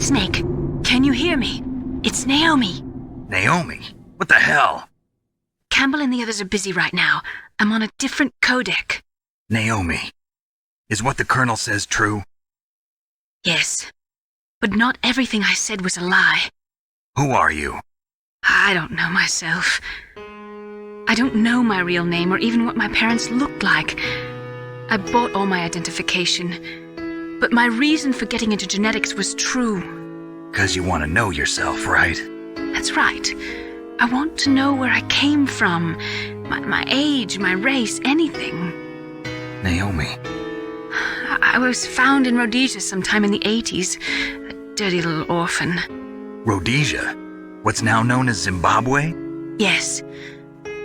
Snake, can you hear me? It's Naomi. Naomi? What the hell? Campbell and the others are busy right now. I'm on a different codec. Naomi, is what the Colonel says true? Yes, but not everything I said was a lie. Who are you? I don't know myself. I don't know my real name or even what my parents looked like. I bought all my identification, but my reason for getting into genetics was true. 'Cause you want to know yourself, right? That's right. I want to know where I came from, my age, my race, anything. Naomi. I was found in Rhodesia sometime in the 80s, a dirty little orphan. Rhodesia? What's now known as Zimbabwe? Yes.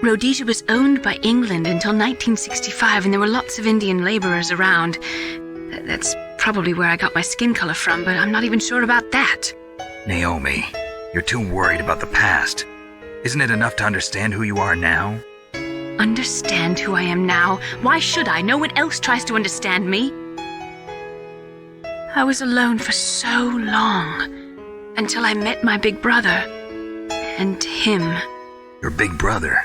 Rhodesia was owned by England until 1965, and there were lots of Indian laborers around. That's probably where I got my skin color from, but I'm not even sure about that. Naomi, you're too worried about the past. Isn't it enough to understand who you are now? Understand who I am now? Why should I? No one else tries to understand me. I was alone for so long, until I met my big brother. And him. Your big brother?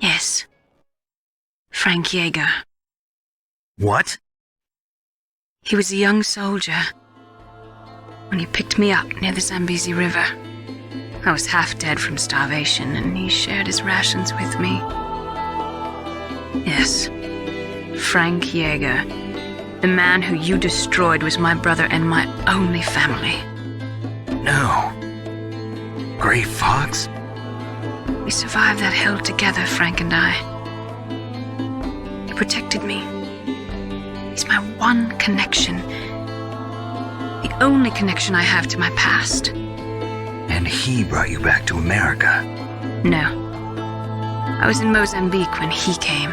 Yes. Frank Yeager. What? He was a young soldier when he picked me up near the Zambezi River. I was half dead from starvation, and he shared his rations with me. Yes, Frank Yeager. The man who you destroyed was my brother and my only family. No. Gray Fox? We survived that hell together, Frank and I. He protected me. He's my one connection. The only connection I have to my past. And he brought you back to America? No. I was in Mozambique when he came.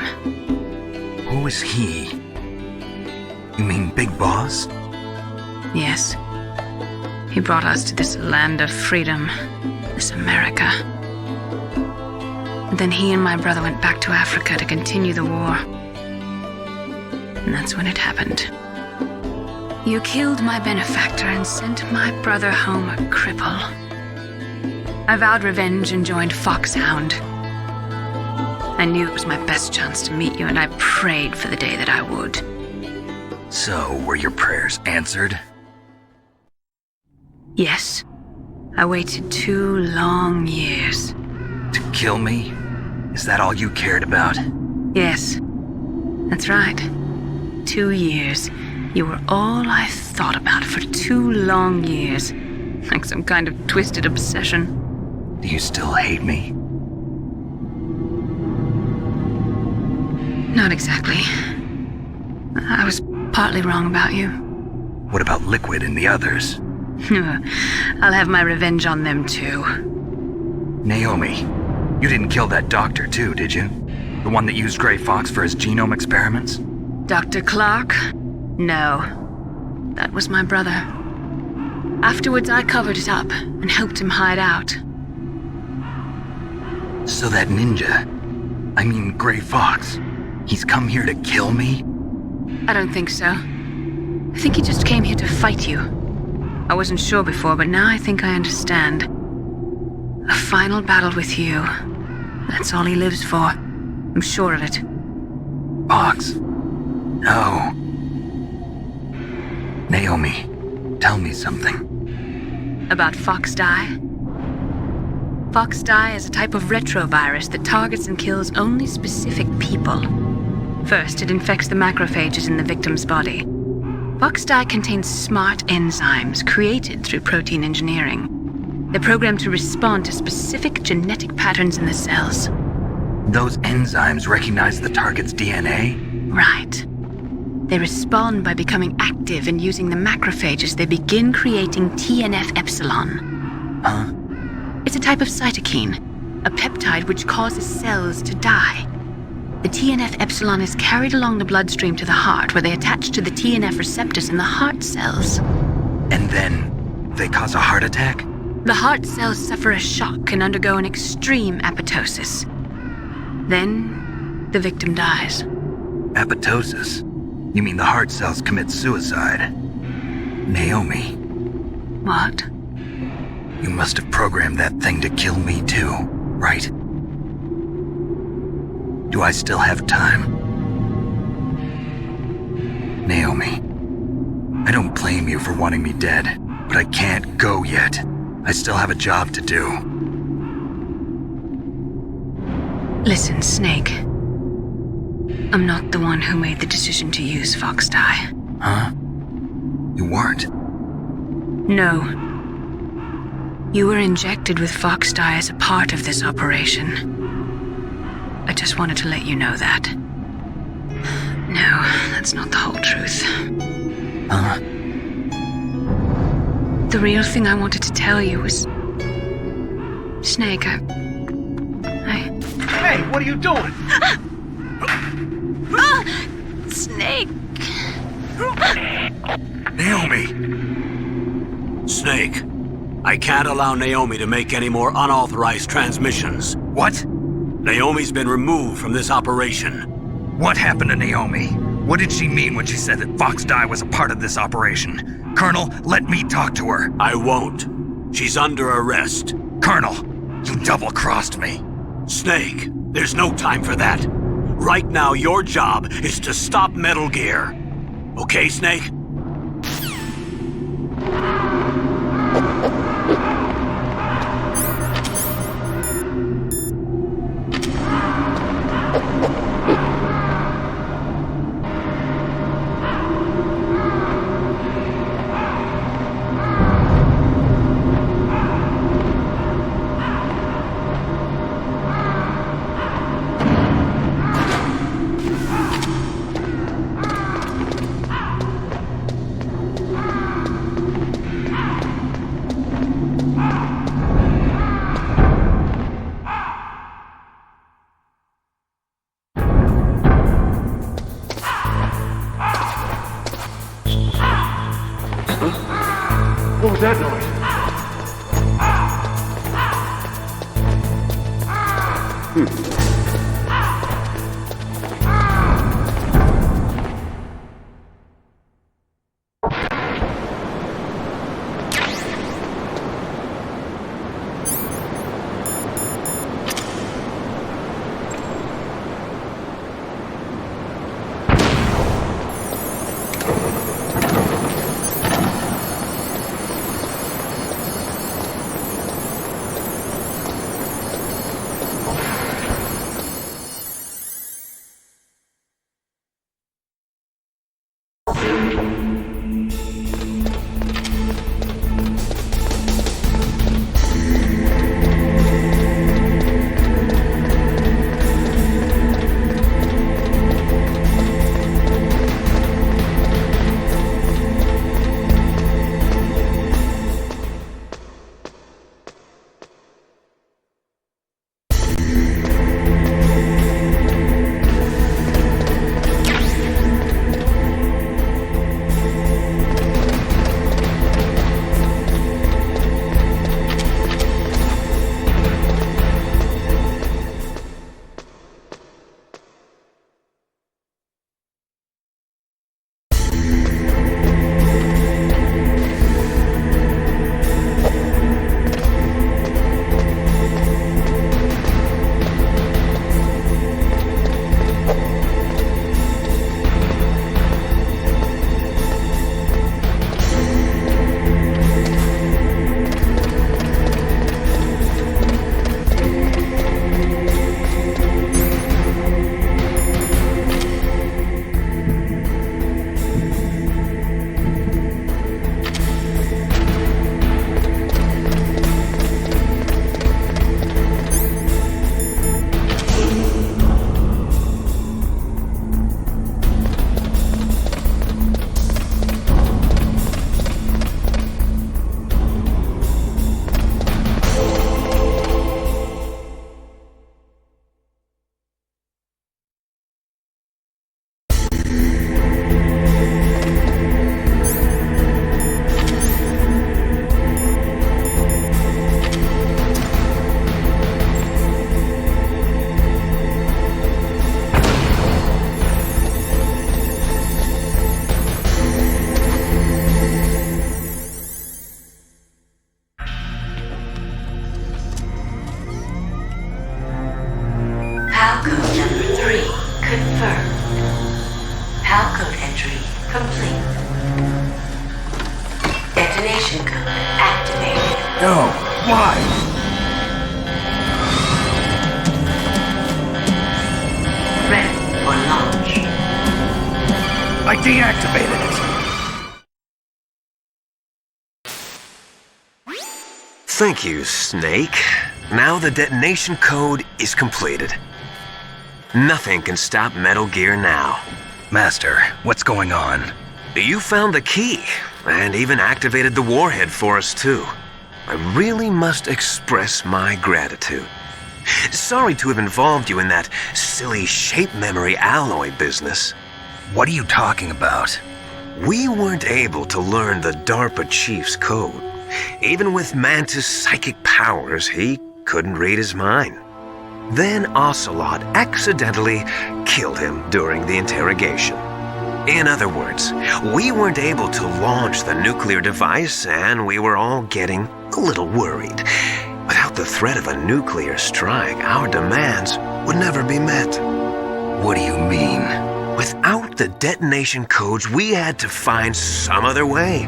Who is he? You mean Big Boss? Yes. He brought us to this land of freedom, this America. And then he and my brother went back to Africa to continue the war. And that's when it happened. You killed my benefactor and sent my brother home a cripple. I vowed revenge and joined Foxhound. I knew it was my best chance to meet you, and I prayed for the day that I would. So, were your prayers answered? Yes. I waited 2 long years. To kill me? Is that all you cared about? Yes. That's right. 2 years. You were all I thought about for 2 long years. Like some kind of twisted obsession. Do you still hate me? Not exactly. I was partly wrong about you. What about Liquid and the others? I'll have my revenge on them too. Naomi, you didn't kill that doctor too, did you? The one that used Gray Fox for his genome experiments? Dr. Clark? No. That was my brother. Afterwards, I covered it up and helped him hide out. So that ninja, I mean Gray Fox, he's come here to kill me? I don't think so. I think he just came here to fight you. I wasn't sure before, but now I think I understand. A final battle with you. That's all he lives for. I'm sure of it. Fox? No. Naomi, tell me something. About Fox Die? Fox Die is a type of retrovirus that targets and kills only specific people. First, it infects the macrophages in the victim's body. Fox Die contains smart enzymes created through protein engineering. They're programmed to respond to specific genetic patterns in the cells. Those enzymes recognize the target's DNA? Right. They respond by becoming active and using the macrophages. They begin creating TNF-epsilon. Huh? It's a type of cytokine, a peptide which causes cells to die. The TNF-epsilon is carried along the bloodstream to the heart, where they attach to the TNF receptors in the heart cells. And then they cause a heart attack? The heart cells suffer a shock and undergo an extreme apoptosis. Then, the victim dies. Apoptosis? You mean the heart cells commit suicide? Naomi. What? You must have programmed that thing to kill me too, right? Do I still have time? Naomi, I don't blame you for wanting me dead, but I can't go yet. I still have a job to do. Listen, Snake. I'm not the one who made the decision to use Fox Dye. Huh? You weren't? No. You were injected with Fox Dye as a part of this operation. I just wanted to let you know that. No, that's not the whole truth. Huh? The real thing I wanted to tell you was... Snake, I... Hey, what are you doing? Snake! Naomi! Snake, I can't allow Naomi to make any more unauthorized transmissions. What? Naomi's been removed from this operation. What happened to Naomi? What did she mean when she said that Fox Dye was a part of this operation? Colonel, let me talk to her. I won't. She's under arrest. Colonel, you double-crossed me. Snake, there's no time for that. Right now, your job is to stop Metal Gear. Okay, Snake? What was that noise? detonation code activated. No, why? Ready for launch. I deactivated it. Thank you, Snake. Now the detonation code is completed. Nothing can stop Metal Gear now. Master, what's going on? You found the key, and even activated the warhead for us, too. I really must express my gratitude. Sorry to have involved you in that silly shape memory alloy business. What are you talking about? We weren't able to learn the DARPA chief's code. Even with Mantis' psychic powers, he couldn't read his mind. Then Ocelot accidentally killed him during the interrogation. In other words, we weren't able to launch the nuclear device, and we were all getting a little worried. Without the threat of a nuclear strike, our demands would never be met. What do you mean? Without the detonation codes, we had to find some other way.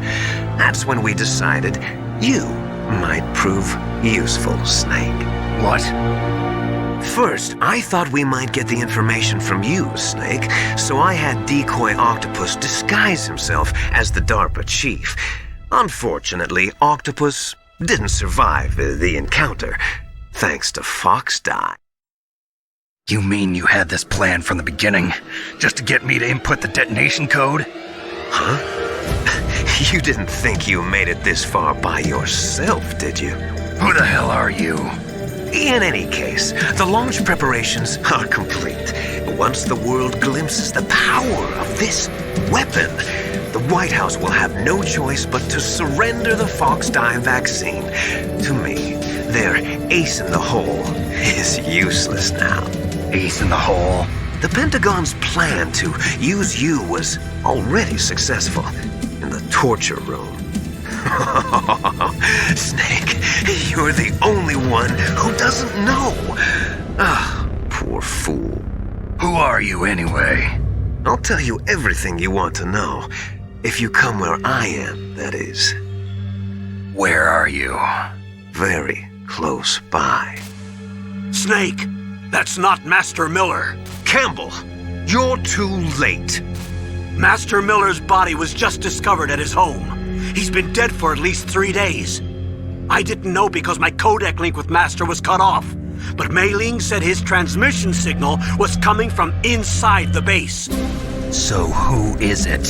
That's when we decided you might prove useful, Snake. What? First, I thought we might get the information from you, Snake, so I had Decoy Octopus disguise himself as the DARPA chief. Unfortunately, Octopus didn't survive the encounter, thanks to Fox Die. You mean you had this plan from the beginning? Just to get me to input the detonation code? Huh? You didn't think you made it this far by yourself, did you? Who the hell are you? In any case, the launch preparations are complete. Once the world glimpses the power of this weapon, the White House will have no choice but to surrender the Fox Die vaccine. To me, their ace in the hole is useless now. Ace in the hole? The Pentagon's plan to use you was already successful in the torture room. Snake, you're the only one who doesn't know. Ah, poor fool. Who are you anyway? I'll tell you everything you want to know. If you come where I am, that is. Where are you? Very close by. Snake, that's not Master Miller. Campbell, you're too late. Master Miller's body was just discovered at his home. He's been dead for at least 3 days. I didn't know because my codec link with Master was cut off. But Mei Ling said his transmission signal was coming from inside the base. So who is it?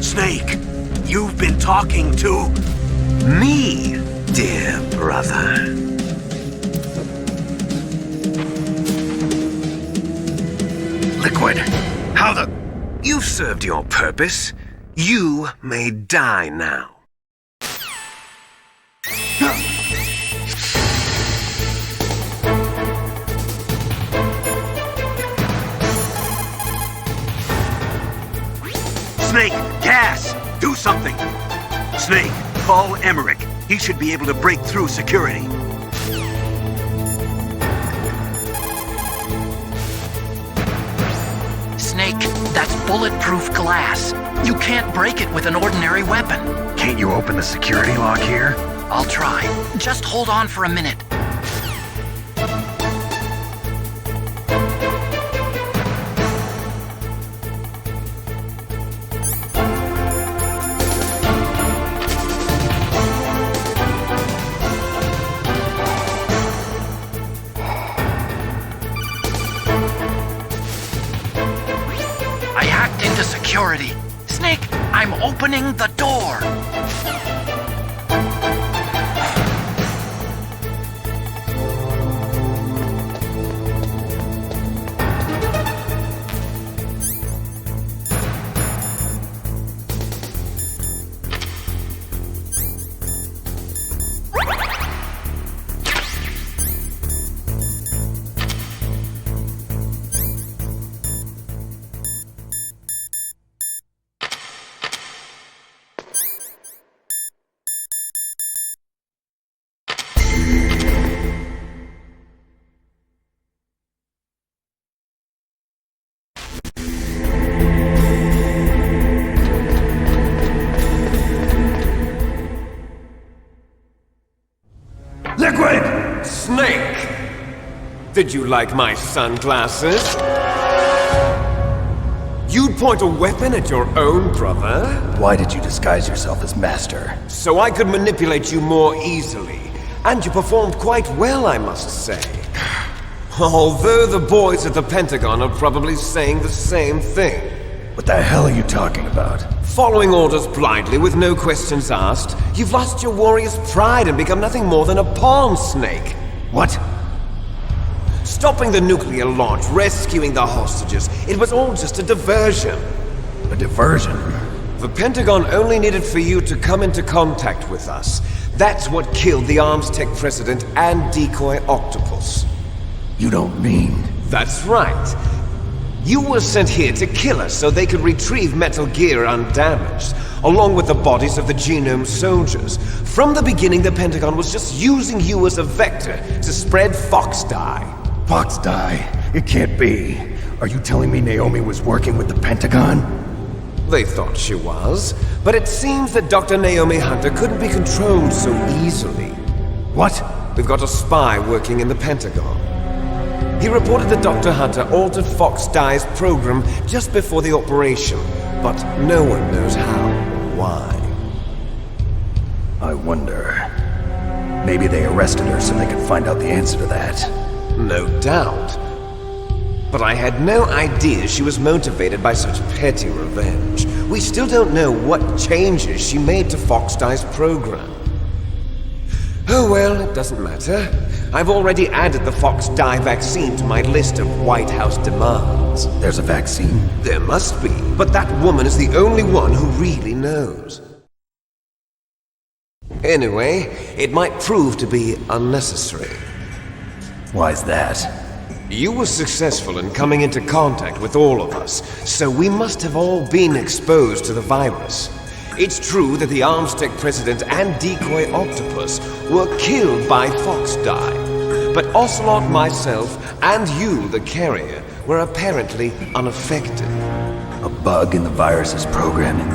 Snake, you've been talking to... Me, dear brother. Liquid. How the... You've served your purpose. You may die now. Snake, gas! Do something! Snake, call Emmerich. He should be able to break through security. Snake, that's bulletproof glass. You can't break it with an ordinary weapon. Can't you open the security lock here? I'll try. Just hold on for a minute. I hacked into security. Snake, I'm opening the door. liquid! Snake! Did you like my sunglasses? You'd point a weapon at your own brother? Why did you disguise yourself as Master? So I could manipulate you more easily. And you performed quite well, I must say. Although the boys at the Pentagon are probably saying the same thing. What the hell are you talking about? Following orders blindly with no questions asked, you've lost your warrior's pride and become nothing more than a pawn, Snake. What? Stopping the nuclear launch, rescuing the hostages, it was all just a diversion. A diversion? The Pentagon only needed for you to come into contact with us. That's what killed the Arms Tech president and decoy octopus. You don't mean... That's right. You were sent here to kill us so they could retrieve Metal Gear undamaged, along with the bodies of the Genome soldiers. From the beginning, the Pentagon was just using you as a vector to spread Fox dye. Fox dye? It can't be. Are you telling me Naomi was working with the Pentagon? They thought she was, but it seems that Dr. Naomi Hunter couldn't be controlled so easily. What? We've got a spy working in the Pentagon. He reported that Dr. Hunter altered Fox Dye's program just before the operation, but no one knows how or why. I wonder... Maybe they arrested her so they could find out the answer to that. No doubt. But I had no idea she was motivated by such petty revenge. We still don't know what changes she made to Fox Dye's program. Oh well, it doesn't matter. I've already added the Fox Dye vaccine to my list of White House demands. There's a vaccine? There must be, but that woman is the only one who really knows. Anyway, it might prove to be unnecessary. Why's that? You were successful in coming into contact with all of us, so we must have all been exposed to the virus. It's true that the Arms Tech president and decoy octopus were killed by Fox Dye, but Ocelot, myself, and you, the carrier, were apparently unaffected. A bug in the virus's programming?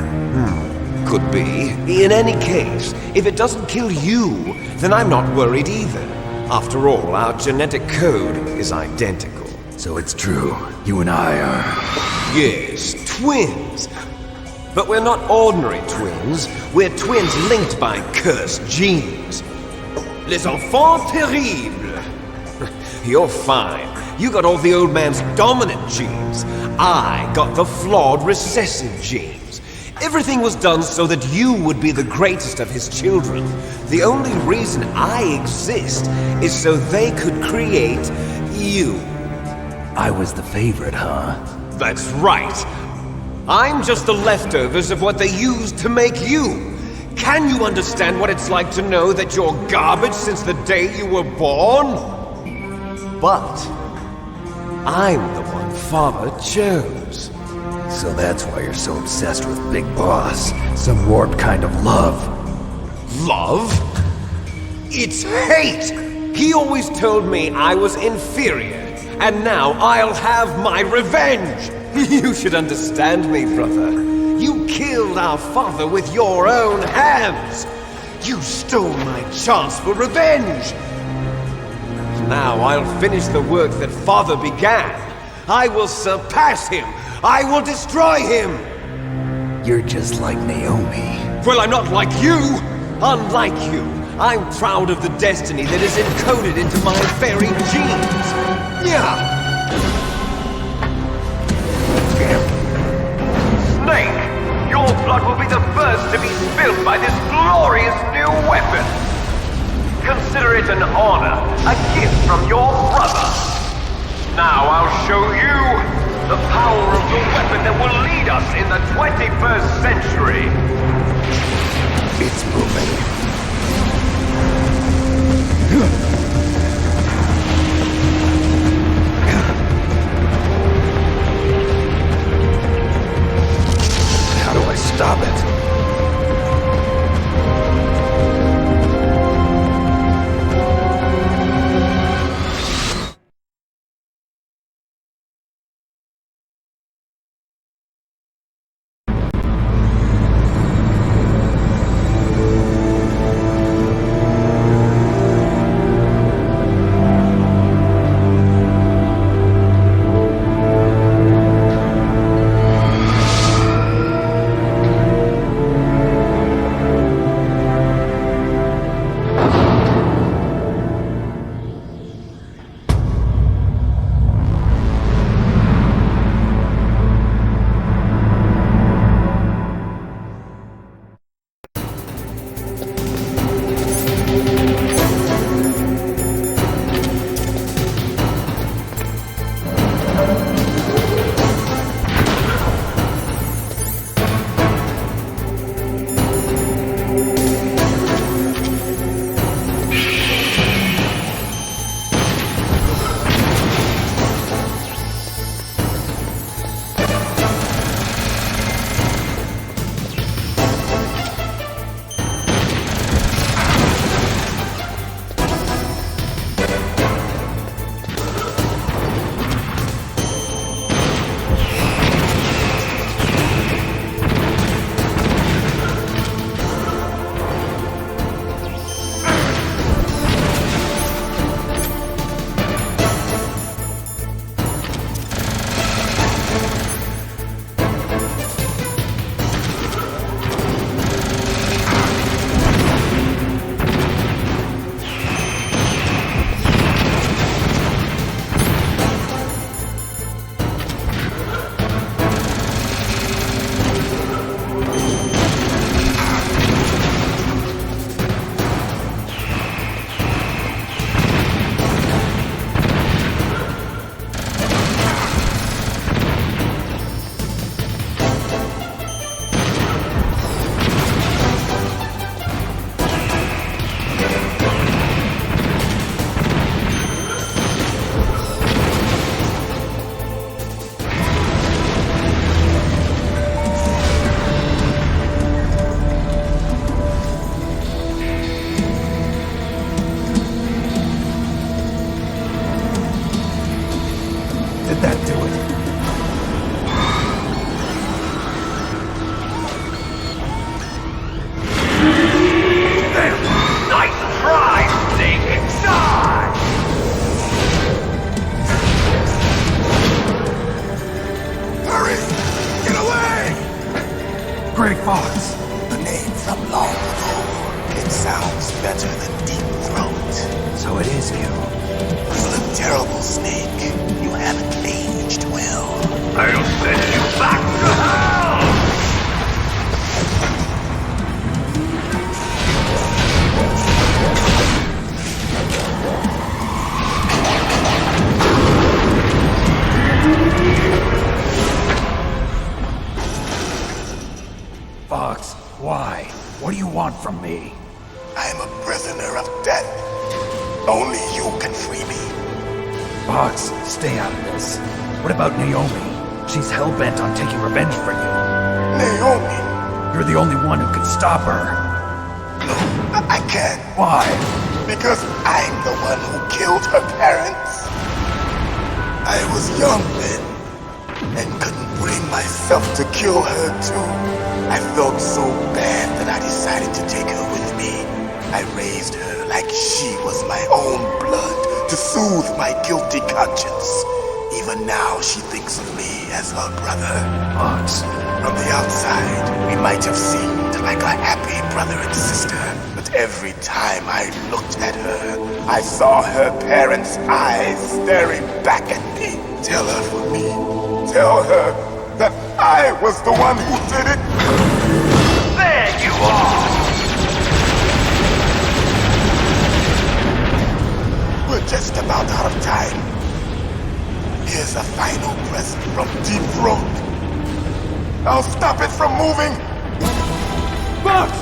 Could be. In any case, if it doesn't kill you, then I'm not worried either. After all, our genetic code is identical. So it's true. You and I are... Yes, twins. But we're not ordinary twins. We're twins linked by cursed genes. Les enfants terribles. You're fine. You got all the old man's dominant genes. I got the flawed recessive genes. Everything was done so that you would be the greatest of his children. The only reason I exist is so they could create you. I was the favorite, huh? That's right. I'm just the leftovers of what they used to make you. Can you understand what it's like to know that you're garbage since the day you were born? But I'm the one Father chose. So that's why you're so obsessed with Big Boss. Some warped kind of love. Love? It's hate! He always told me I was inferior, and now I'll have my revenge! You should understand me, brother. You killed our father with your own hands! You stole my chance for revenge! Now I'll finish the work that Father began. I will surpass him! I will destroy him! You're just like Naomi. Well, I'm not like you! Unlike you, I'm proud of the destiny that is encoded into my very genes! Yeah! Snake, your blood will be the first to be spilled by this glorious new weapon! Consider it an honor, a gift from your brother! Now I'll show you the power of the weapon that will lead us in the 21st century! It's moving. How do I stop it? sounds better than deep throat. So it is you. You look terrible, Snake. You haven't aged well. I'll send you back to hell! Fox, why? What do you want from me? I'm a prisoner of death. Only you can free me. Fox, stay out of this. What about Naomi? She's hell-bent on taking revenge for you. Naomi? You're the only one who can stop her. No, I can't. Why? Because I'm the one who killed her parents. I was young then, and couldn't bring myself to kill her too. I felt so bad that I decided to take her with me. I raised her like she was my own blood to soothe my guilty conscience. Even now, she thinks of me as her brother. Fox. From the outside, we might have seemed like a happy brother and sister, but every time I looked at her, I saw her parents' eyes staring back at me. Tell her for me. Tell her that I was the one who did it. There you are! We're just about out of time. Here's a final present from Deep Throat. I'll stop it from moving. Fox!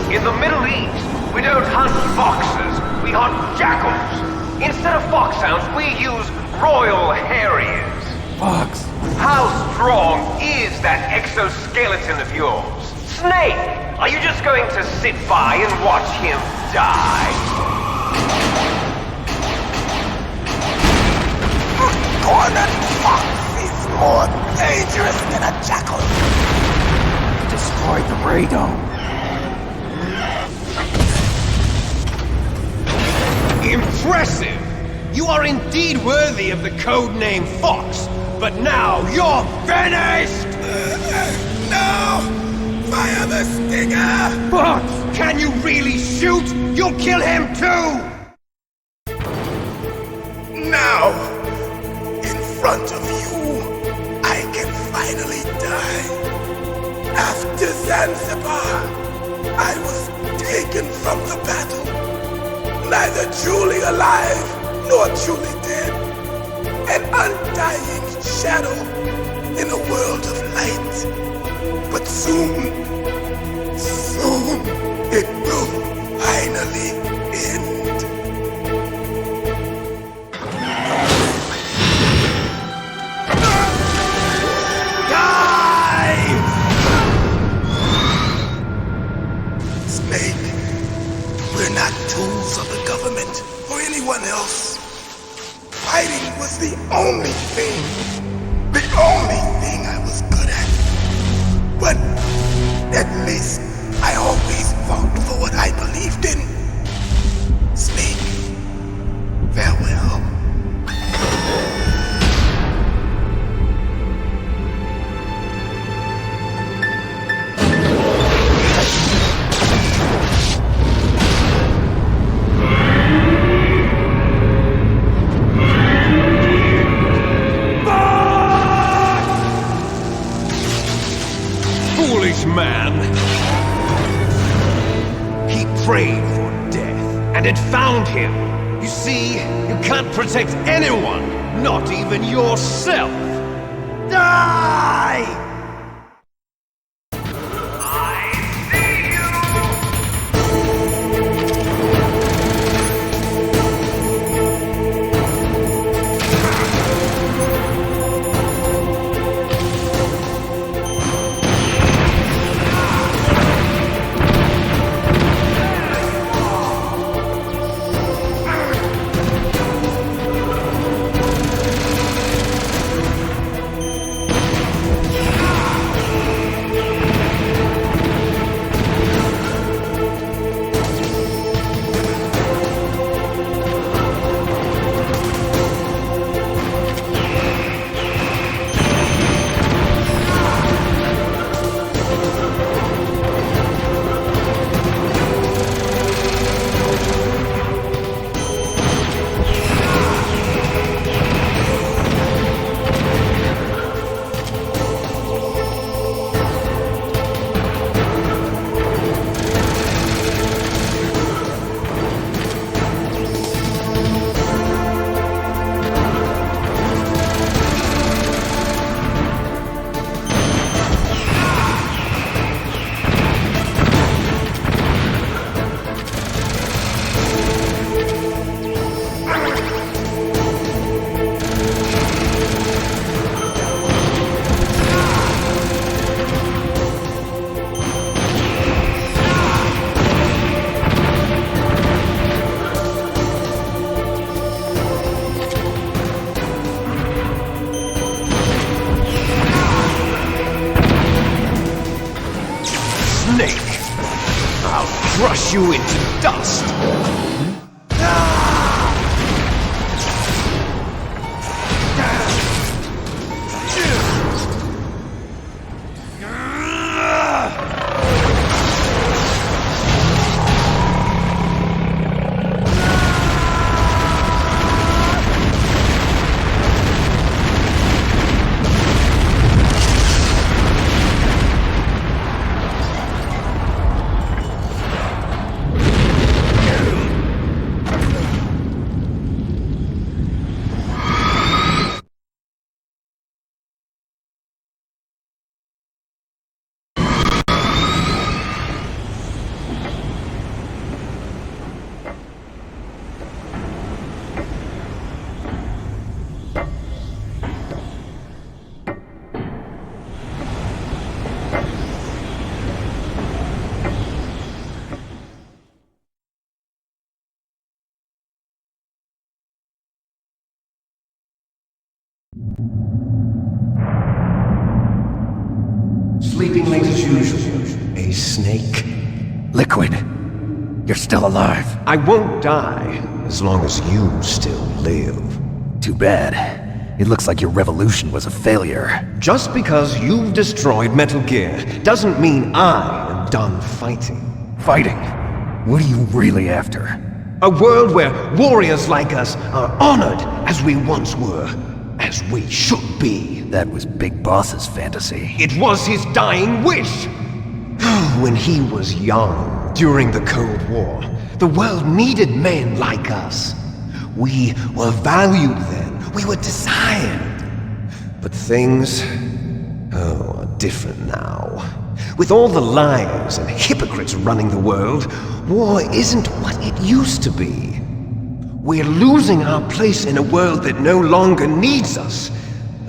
In the Middle East, we don't hunt foxes, we hunt jackals. Instead of foxhounds, we use royal harriers. Fox. How strong is that exoskeleton of yours? Snake, are you just going to sit by and watch him die? Cornered fox is more dangerous than a jackal. Destroyed the radome. Impressive! You are indeed worthy of the codename Fox, but now you're finished! No! Fire the stinger! Fox! Can you really shoot? You'll kill him too! Now, in front of you, I can finally die. After Zanzibar, I was taken from the battle. Neither truly alive nor truly dead. An undying shadow in a world of light. But soon, it will finally end. Die! Snake, we're not tools of the government or anyone else. Fighting was the only thing I was good at. But at least I always fought for what I believed in. Snake, farewell. Foolish man! He prayed for death, and it found him. You see, you can't protect anyone, not even yourself. Die! crush you into dust. Sleeping late as usual. A snake. Liquid. You're still alive. I won't die as long as you still live. Too bad. It looks like your revolution was a failure. Just because you've destroyed Metal Gear doesn't mean I am done fighting. Fighting? What are you really after? A world where warriors like us are honored as we once were. As we should be. That was Big Boss's fantasy. It was his dying wish! When he was young, during the Cold War, the world needed men like us. We were valued then. We were desired. But things, are different now. With all the liars and hypocrites running the world, war isn't what it used to be. We're losing our place in a world that no longer needs us.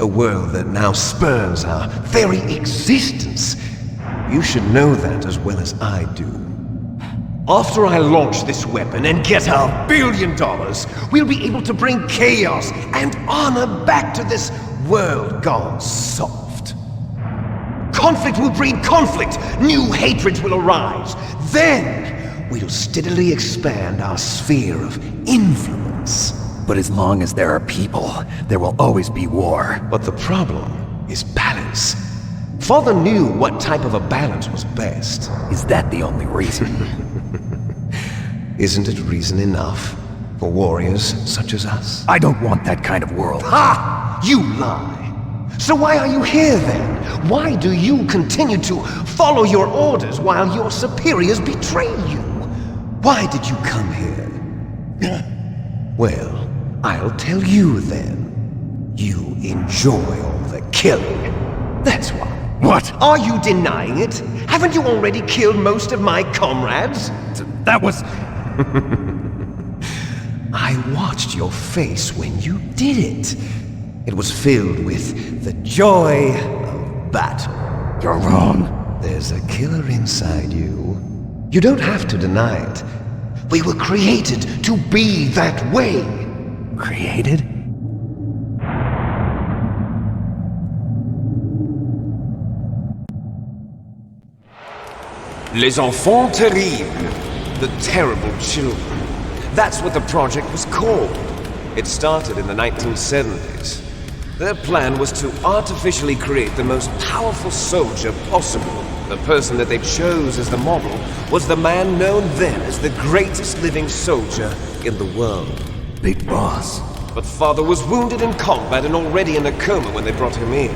A world that now spurns our very existence. You should know that as well as I do. After I launch this weapon and get our $1 billion, we'll be able to bring chaos and honor back to this world gone soft. Conflict will breed conflict. New hatreds will arise. Then we'll steadily expand our sphere of influence. But as long as there are people, there will always be war. But the problem is balance. Father knew what type of a balance was best. Is that the only reason? Isn't it reason enough for warriors such as us? I don't want that kind of world. Ha! You lie! So why are you here then? Why do you continue to follow your orders while your superiors betray you? Why did you come here? Well, I'll tell you then. You enjoy all the killing. That's why. What? Are you denying it? Haven't you already killed most of my comrades? That was... I watched your face when you did it. It was filled with the joy of battle. You're wrong. There's a killer inside you. You don't have to deny it. We were created to be that way. Created? Les enfants terribles. The terrible children. That's what the project was called. It started in the 1970s. Their plan was to artificially create the most powerful soldier possible. The person that they chose as the model was the man known then as the greatest living soldier in the world. Big Boss. But Father was wounded in combat and already in a coma when they brought him in.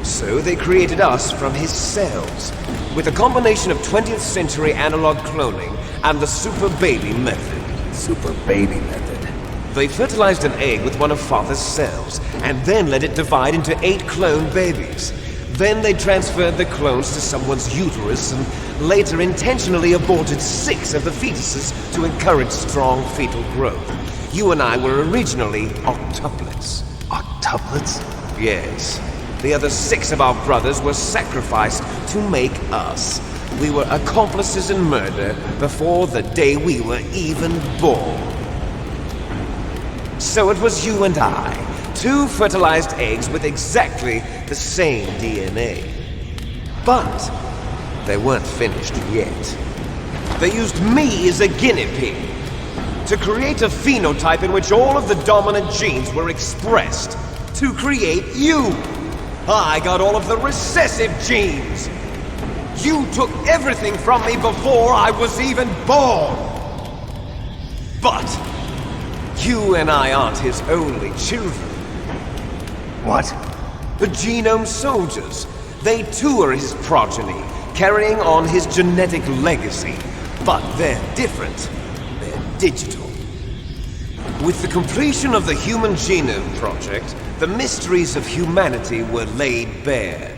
So they created us from his cells, with a combination of 20th century analog cloning and the super baby method. Super baby method. They fertilized an egg with one of Father's cells, and then let it divide into 8 clone babies. Then they transferred the clones to someone's uterus and later intentionally aborted 6 of the fetuses to encourage strong fetal growth. You and I were originally octuplets. Octuplets? Yes. The other 6 of our brothers were sacrificed to make us. We were accomplices in murder before the day we were even born. So it was you and I, 2 fertilized eggs with exactly the same DNA. But they weren't finished yet. they used me as a guinea pig to create a phenotype in which all of the dominant genes were expressed. To create you! I got all of the recessive genes! You took everything from me before I was even born! But you and I aren't his only children. What? The Genome Soldiers. They too are his progeny, carrying on his genetic legacy. But they're different. They're digital. With the completion of the Human Genome Project, the mysteries of humanity were laid bare.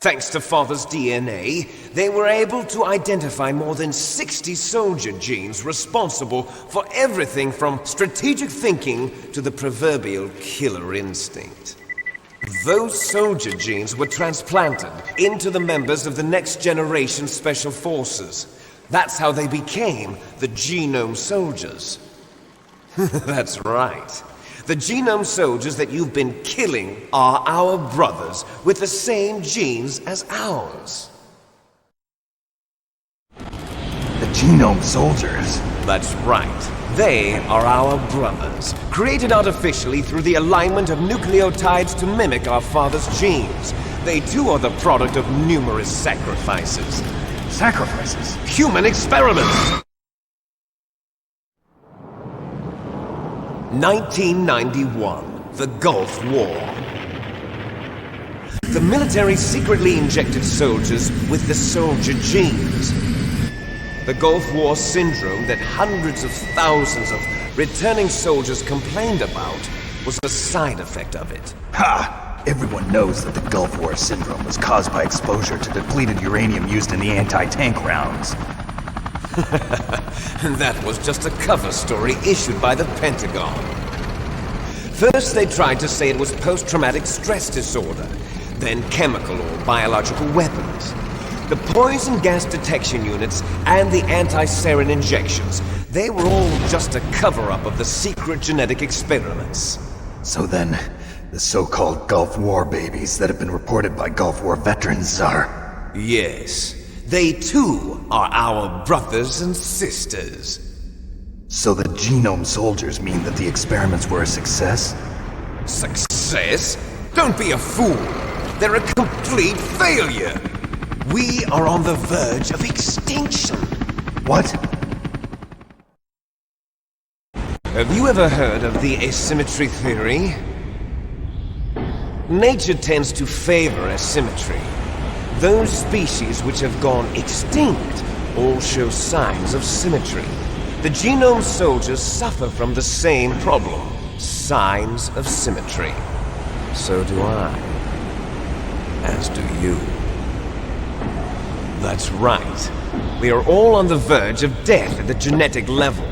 Thanks to Father's DNA, they were able to identify more than 60 soldier genes responsible for everything from strategic thinking to the proverbial killer instinct. Those soldier genes were transplanted into the members of the next generation Special Forces. That's how they became the Genome Soldiers. That's right. The Genome Soldiers that you've been killing are our brothers with the same genes as ours. The Genome Soldiers? That's right. They are our brothers, created artificially through the alignment of nucleotides to mimic our father's genes. They too are the product of numerous sacrifices. Sacrifices? Human experiments! 1991, the Gulf War. The military secretly injected soldiers with the soldier genes. The Gulf War syndrome that hundreds of thousands of returning soldiers complained about was a side effect of it. Ha! Everyone knows that the Gulf War syndrome was caused by exposure to depleted uranium used in the anti-tank rounds. That was just a cover story issued by the Pentagon. First, they tried to say it was post-traumatic stress disorder, then chemical or biological weapons. The poison gas detection units and the anti-sarin injections, they were all just a cover-up of the secret genetic experiments. So then, the so-called Gulf War babies that have been reported by Gulf War veterans are... Yes. They too are our brothers and sisters. So the Genome Soldiers mean that the experiments were a success? Success? Don't be a fool! They're a complete failure! We are on the verge of extinction! What? Have you ever heard of the asymmetry theory? Nature tends to favor asymmetry. Those species which have gone extinct all show signs of symmetry. The Genome Soldiers suffer from the same problem, signs of symmetry. So do I. As do you. That's right. We are all on the verge of death at the genetic level.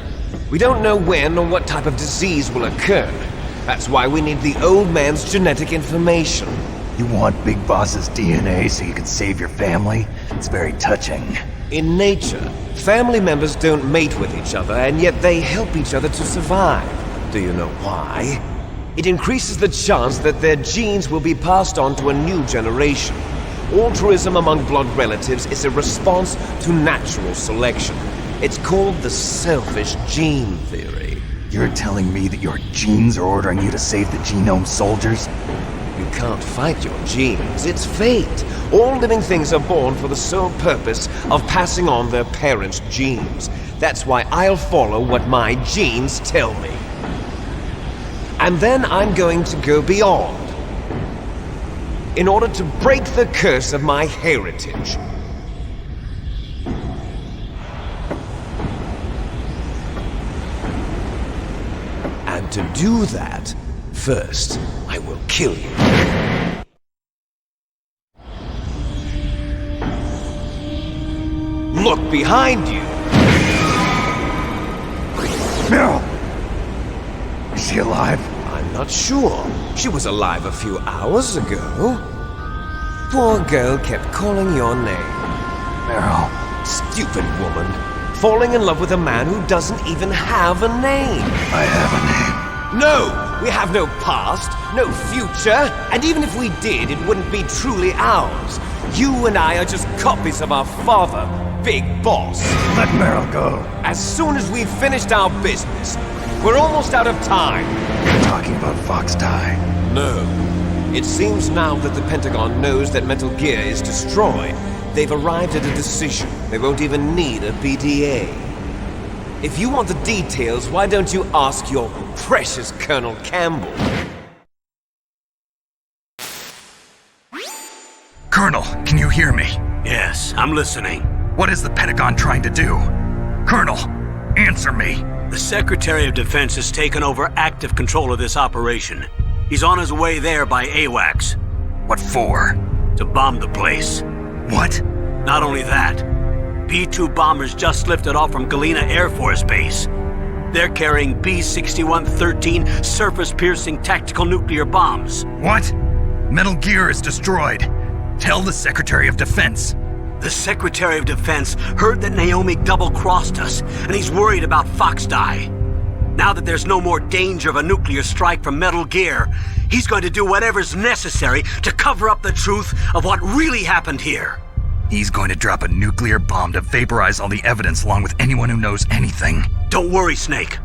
We don't know when or what type of disease will occur. That's why we need the old man's genetic information. You want Big Boss's DNA so you can save your family? It's very touching. In nature, family members don't mate with each other, and yet they help each other to survive. Do you know why? It increases the chance that their genes will be passed on to a new generation. Altruism among blood relatives is a response to natural selection. It's called the selfish gene theory. You're telling me that your genes are ordering you to save the Genome Soldiers? You can't fight your genes. It's fate. All living things are born for the sole purpose of passing on their parents' genes. That's why I'll follow what my genes tell me. And then I'm going to go beyond. In order to break the curse of my heritage. And to do that, first, I will kill you. Look behind you! Meryl! Is she alive? I'm not sure. She was alive a few hours ago. Poor girl kept calling your name. Meryl. Stupid woman. Falling in love with a man who doesn't even have a name. I have a name. No! We have no past, no future, and even if we did, it wouldn't be truly ours. You and I are just copies of our father, Big Boss. Let Meryl go. As soon as we've finished our business, we're almost out of time. You're talking about Fox Die. No. It seems now that the Pentagon knows that Metal Gear is destroyed. They've arrived at a decision. They won't even need a PDA. If you want the details, why don't you ask your precious Colonel Campbell? Colonel, can you hear me? Yes, I'm listening. What is the Pentagon trying to do? Colonel, answer me. The Secretary of Defense has taken over active control of this operation. He's on his way there by AWACS. What for? To bomb the place. What? Not only that, B-2 bombers just lifted off from Galena Air Force Base. They're carrying B-6113 surface-piercing tactical nuclear bombs. What? Metal Gear is destroyed. Tell the Secretary of Defense. The Secretary of Defense heard that Naomi double-crossed us, and he's worried about Fox Die. Now that there's no more danger of a nuclear strike from Metal Gear, he's going to do whatever's necessary to cover up the truth of what really happened here. He's going to drop a nuclear bomb to vaporize all the evidence along with anyone who knows anything. Don't worry, Snake.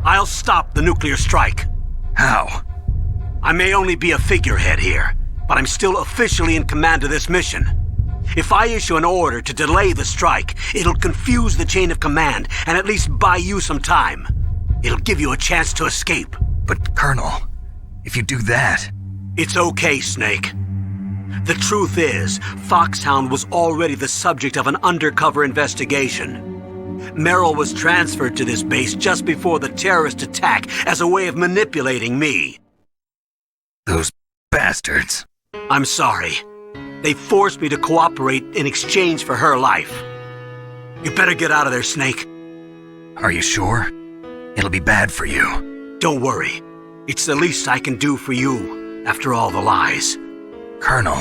I'll stop the nuclear strike. How? I may only be a figurehead here, but I'm still officially in command of this mission. If I issue an order to delay the strike, it'll confuse the chain of command and at least buy you some time. It'll give you a chance to escape. But, Colonel, if you do that... It's okay, Snake. The truth is, Foxhound was already the subject of an undercover investigation. Meryl was transferred to this base just before the terrorist attack as a way of manipulating me. Those bastards. I'm sorry. They forced me to cooperate in exchange for her life. You better get out of there, Snake. Are you sure? It'll be bad for you. Don't worry. It's the least I can do for you, after all the lies. Colonel.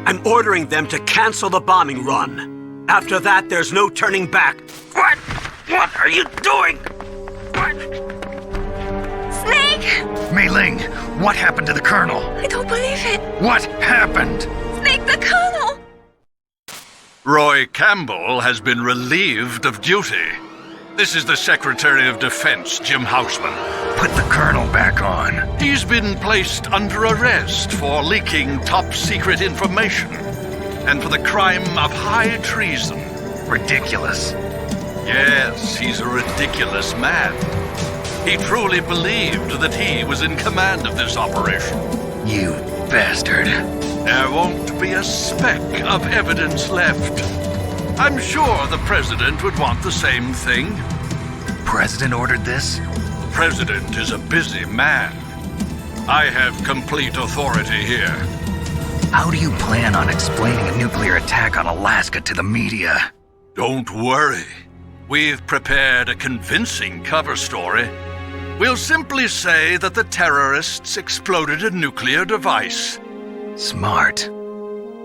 I'm ordering them to cancel the bombing run. After that, there's no turning back. What? What are you doing? What? Snake! Mei Ling, what happened to the Colonel? I don't believe it. What happened? Snake, the Colonel! Roy Campbell has been relieved of duty. This is the Secretary of Defense, Jim Houseman. Put the Colonel back on. He's been placed under arrest for leaking top-secret information and for the crime of high treason. Ridiculous. Yes, he's a ridiculous man. He truly believed that he was in command of this operation. You bastard. There won't be a speck of evidence left. I'm sure the President would want the same thing. President ordered this? The President is a busy man. I have complete authority here. How do you plan on explaining a nuclear attack on Alaska to the media? Don't worry. We've prepared a convincing cover story. We'll simply say that the terrorists exploded a nuclear device. Smart.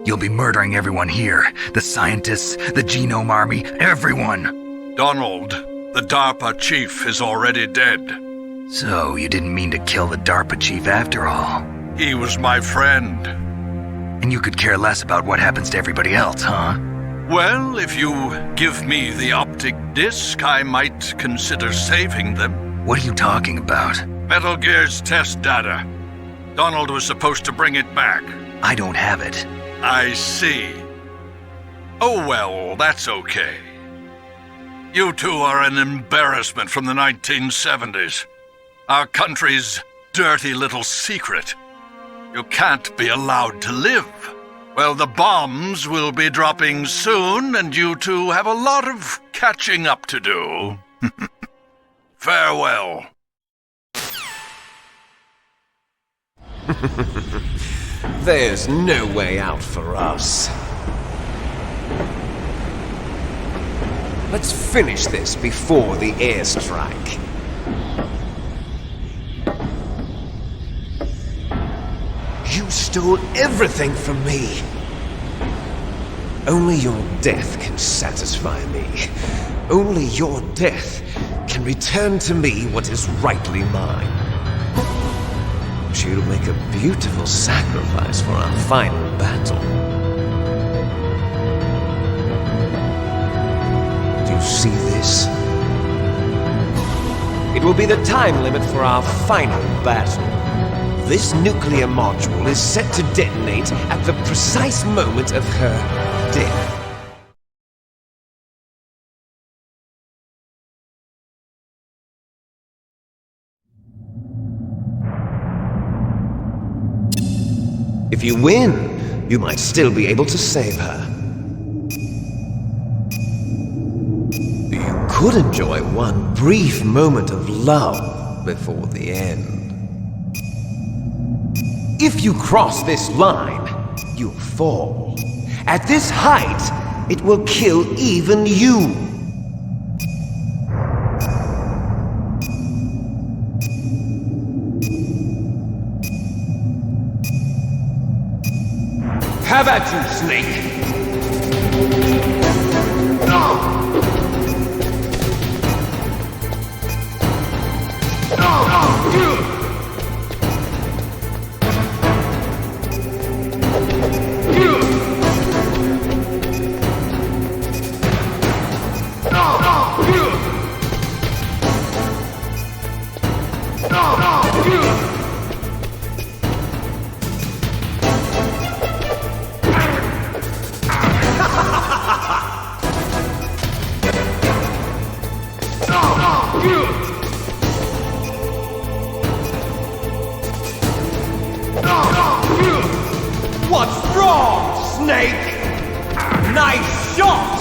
You'll be murdering everyone here. The scientists, the Genome Army, everyone. Donald, the DARPA chief, is already dead. So you didn't mean to kill the DARPA chief after all? He was my friend. And you could care less about what happens to everybody else, huh? Well, if you give me the optic disc, I might consider saving them. What are you talking about? Metal Gear's test data. Donald was supposed to bring it back. I don't have it. I see. Oh well, that's okay. You two are an embarrassment from the 1970s. Our country's dirty little secret. You can't be allowed to live. Well, the bombs will be dropping soon, and you two have a lot of catching up to do. Farewell. There's no way out for us. Let's finish this before the airstrike. You stole everything from me. Only your death can satisfy me. Only your death can return to me what is rightly mine. she'll make a beautiful sacrifice for our final battle. Do you see this? It will be the time limit for our final battle. This nuclear module is set to detonate at the precise moment of her death. If you win, you might still be able to save her. You could enjoy one brief moment of love before the end. If you cross this line, you'll fall. At this height, it will kill even you. Have at you, Snake! What's wrong, Snake? Nice shot!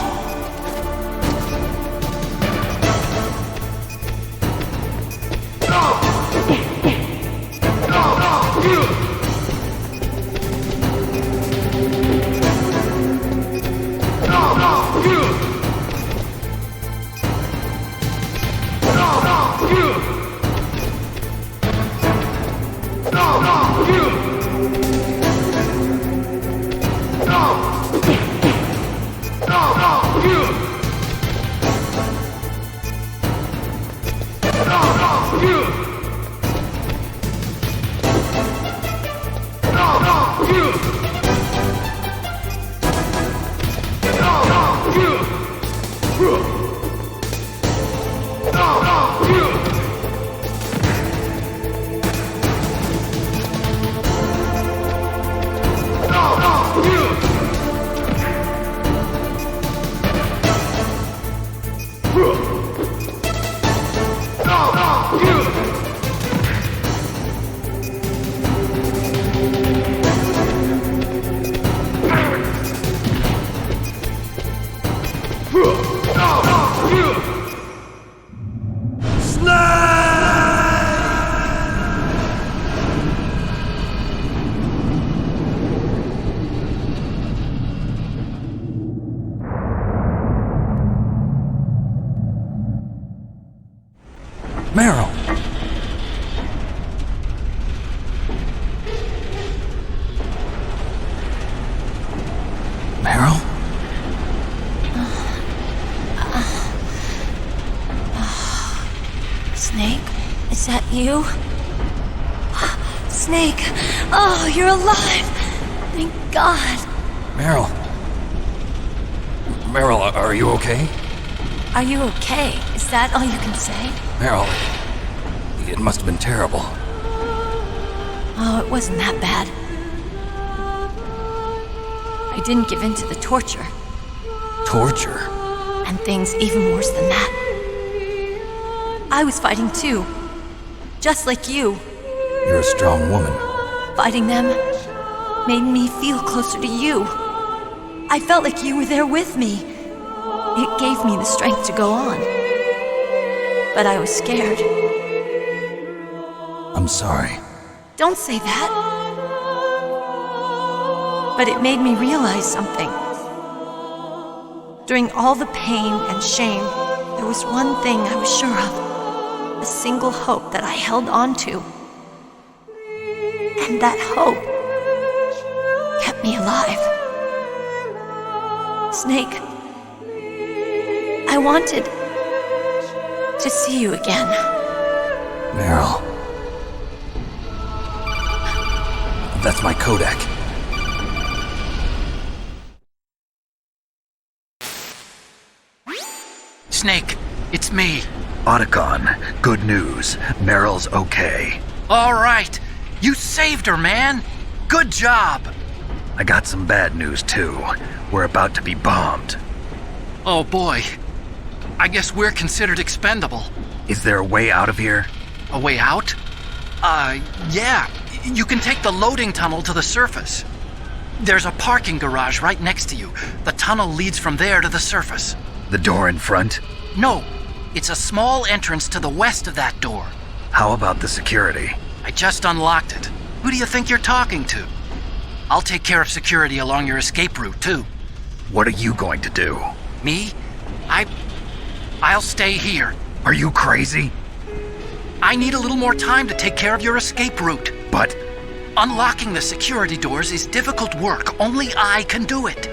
Meryl! Meryl? Snake, is that you? Snake! Oh, you're alive! Thank God! Meryl? Meryl, are you okay? Are you okay? Is that all you can say? Meryl, it must have been terrible. Oh, it wasn't that bad. I didn't give in to the torture. Torture? And things even worse than that. I was fighting too. Just like you. You're a strong woman. Fighting them made me feel closer to you. I felt like you were there with me. It gave me the strength to go on. But I was scared. I'm sorry. Don't say that. But it made me realize something. During all the pain and shame, there was one thing I was sure of. A single hope that I held on to. And that hope kept me alive. Snake, I wanted to see you again. Meryl. That's my codec. Snake, it's me. Otacon, good news. Meryl's okay. All right. You saved her, man. Good job. I got some bad news, too. We're about to be bombed. Oh, boy. I guess we're considered expendable. Is there a way out of here? A way out? Yeah. You can take the loading tunnel to the surface. There's a parking garage right next to you. The tunnel leads from there to the surface. The door in front? No. It's a small entrance to the west of that door. How about the security? I just unlocked it. Who do you think you're talking to? I'll take care of security along your escape route, too. What are you going to do? Me? I'll stay here. Are you crazy? I need a little more time to take care of your escape route. But... unlocking the security doors is difficult work. Only I can do it.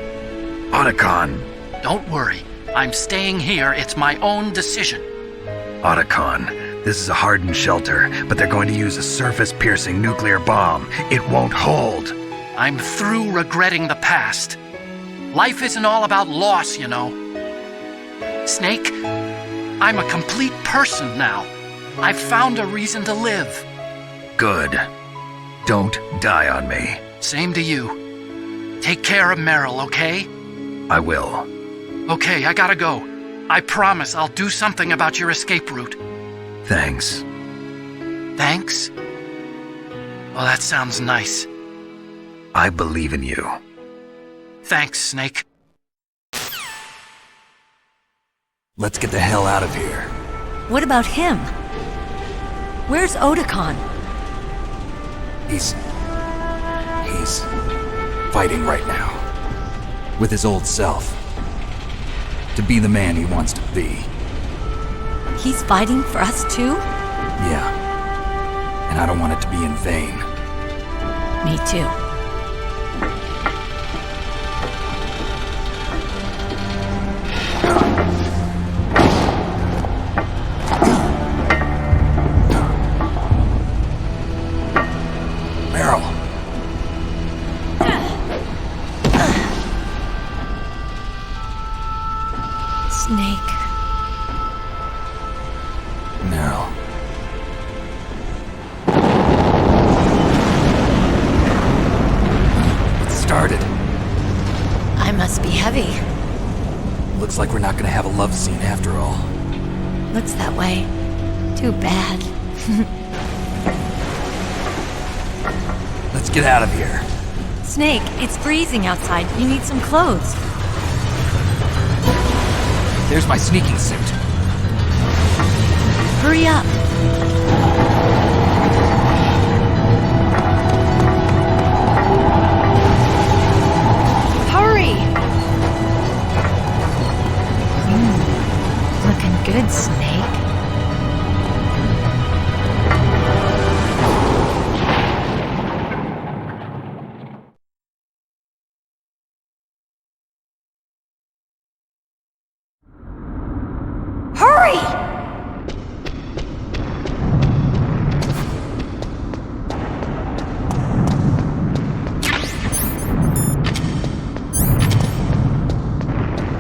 Otacon. Don't worry. I'm staying here. It's my own decision. Otacon, this is a hardened shelter, but they're going to use a surface-piercing nuclear bomb. It won't hold. I'm through regretting the past. Life isn't all about loss, you know. Snake, I'm a complete person now. I've found a reason to live. Good. Don't die on me. Same to you. Take care of Meryl, okay? I will. Okay, I gotta go. I promise I'll do something about your escape route. Thanks. Thanks? Well, that sounds nice. I believe in you. Thanks, Snake. Let's get the hell out of here. What about him? Where's Otacon? He's fighting right now. With his old self. To be the man he wants to be. He's fighting for us too? Yeah. And I don't want it to be in vain. Me too. Meryl. Snake. Meryl. It started. I must be heavy. Looks like we're not gonna have a love scene after all. Looks that way. Too bad. Let's get out of here. Snake, it's freezing outside. You need some clothes. There's my sneaking suit. Hurry up. Hurry! Looking good, Snake. Hurry!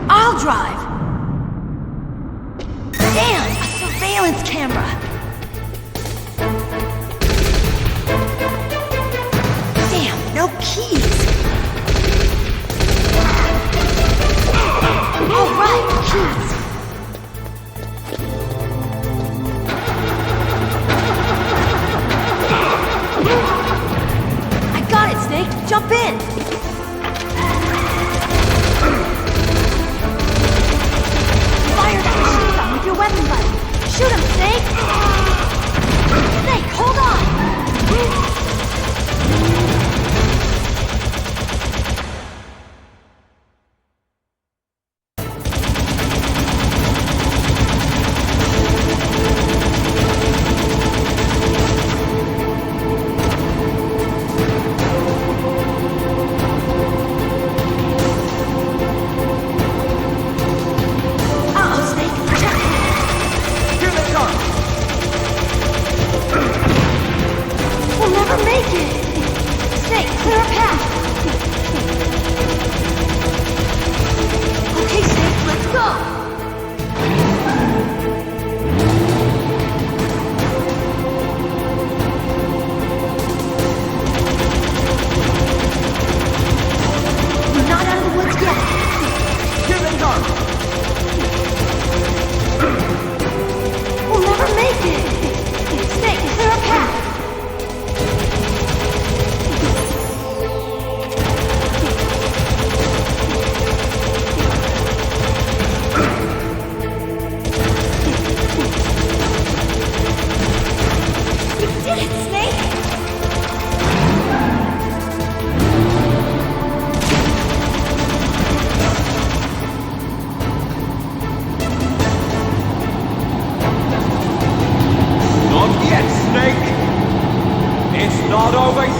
I'll drive. Damn, a surveillance camera. Damn, no keys. All right, keys. I got it, Snake. Jump in. Fire that machine gun with your weapon button. Shoot him, Snake. Snake, hold on.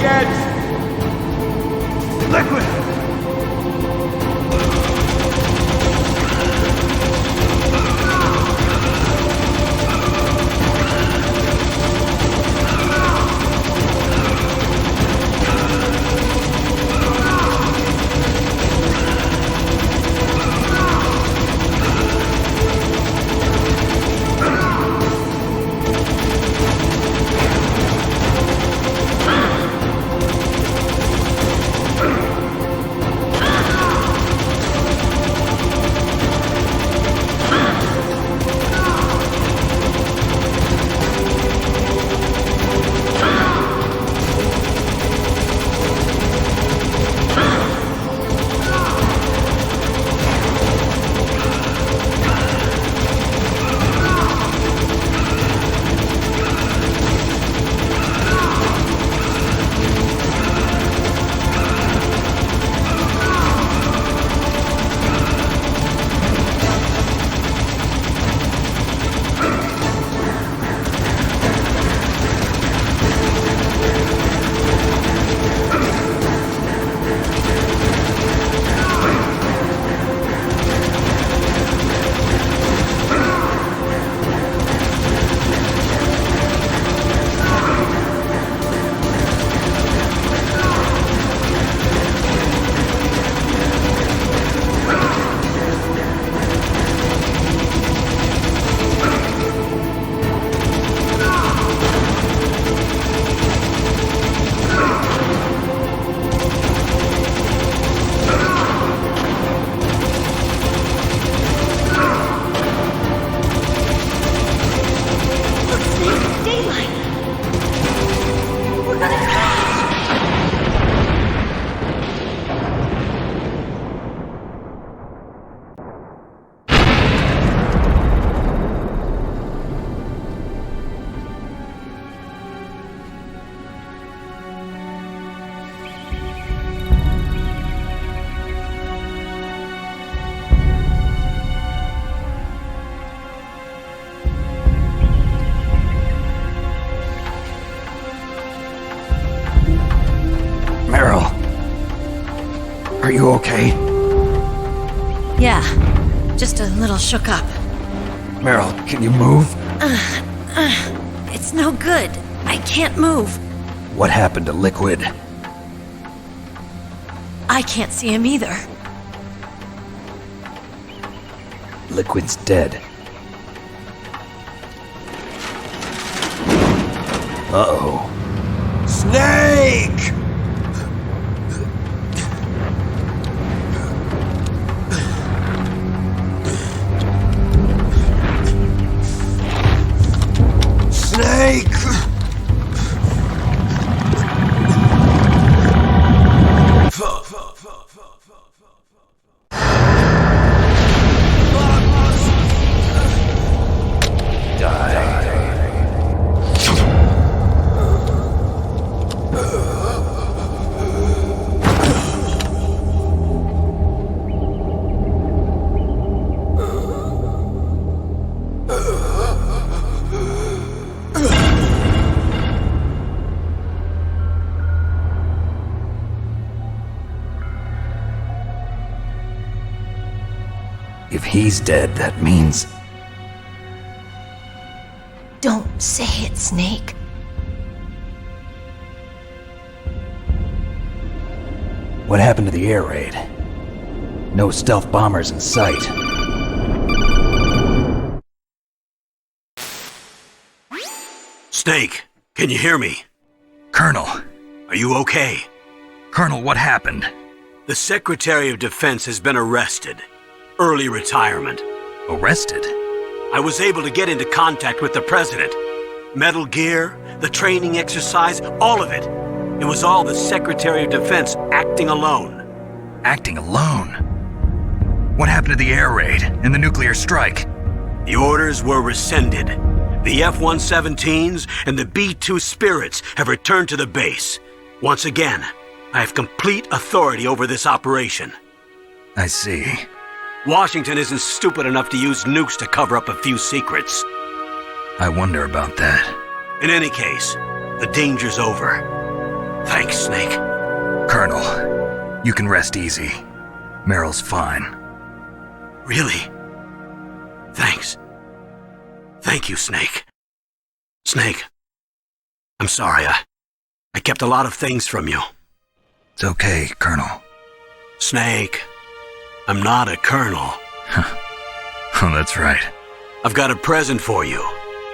yet! Liquid! Are you okay? Yeah, just a little shook up. Meryl, can you move? It's no good. I can't move. What happened to Liquid? I can't see him either. Liquid's dead. Uh-oh. Snake! Snake! If he's dead, that means... Don't say it, Snake. What happened to the air raid? No stealth bombers in sight. Snake, can you hear me? Colonel. Are you okay? Colonel, what happened? The Secretary of Defense has been arrested. Early retirement. Arrested? I was able to get into contact with the President. Metal Gear, the training exercise, all of it. It was all the Secretary of Defense acting alone. Acting alone? What happened to the air raid and the nuclear strike? The orders were rescinded. The F-117s and the B-2 Spirits have returned to the base. Once again, I have complete authority over this operation. I see. Washington isn't stupid enough to use nukes to cover up a few secrets. I wonder about that. In any case, the danger's over. Thanks, Snake. Colonel, you can rest easy. Meryl's fine. Really? Thanks. Thank you, Snake. Snake, I'm sorry. I kept a lot of things from you. It's okay, Colonel. Snake, I'm not a colonel. Oh, that's right. I've got a present for you.